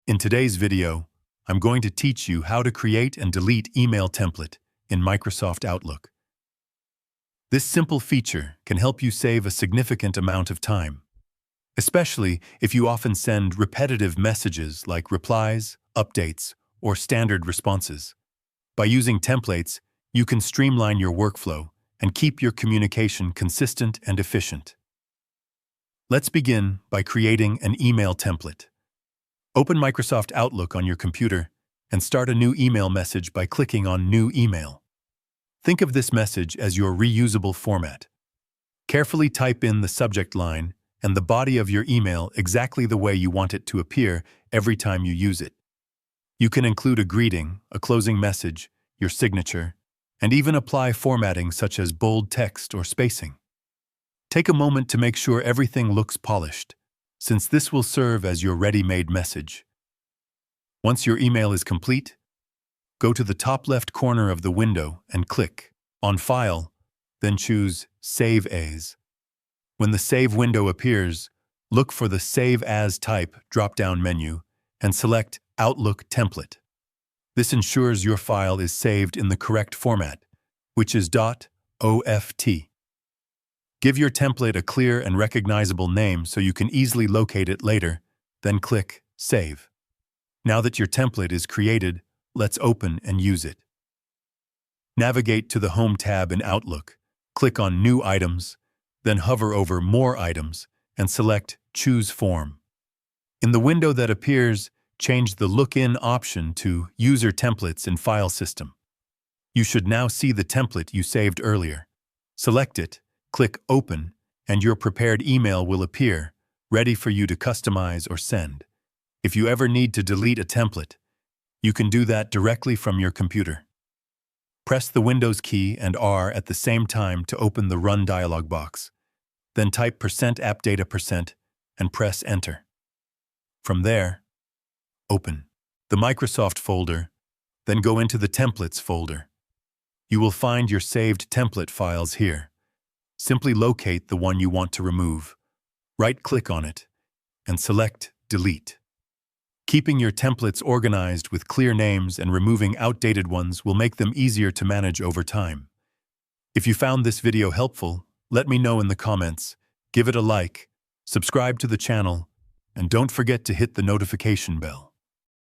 In today's video, I'm going to teach you how to create and delete email template in Microsoft Outlook. This simple feature can help you save a significant amount of time, especially if you often send repetitive messages like replies, updates, or standard responses. By using templates, you can streamline your workflow and keep your communication consistent and efficient. Let's begin by creating an email template. Open Microsoft Outlook on your computer and start a new email message by clicking on New Email. Think of this message as your reusable format. Carefully type in the subject line and the body of your email exactly the way you want it to appear every time you use it. You can include a greeting, a closing message, your signature, and even apply formatting such as bold text or spacing. Take a moment to make sure everything looks polished, since this will serve as your ready-made message. Once your email is complete, go to the top left corner of the window and click on File, then choose Save As. When the Save window appears, look for the Save As Type drop-down menu and select Outlook Template. This ensures your file is saved in the correct format, which is .oft. Give your template a clear and recognizable name so you can easily locate it later, then click Save. Now that your template is created, let's open and use it. Navigate to the Home tab in Outlook, click on New Items, then hover over More Items and select Choose Form. In the window that appears, change the Look-In option to User Templates in File System. You should now see the template you saved earlier. Select it, click Open, and your prepared email will appear, ready for you to customize or send. If you ever need to delete a template, you can do that directly from your computer. Press the Windows key and R at the same time to open the Run dialog box. Then type %appdata% and press Enter. From there, open the Microsoft folder, then go into the Templates folder. You will find your saved template files here. Simply locate the one you want to remove. Right-click on it and select Delete. Keeping your templates organized with clear names and removing outdated ones will make them easier to manage over time. If you found this video helpful, let me know in the comments, give it a like, subscribe to the channel, and don't forget to hit the notification bell.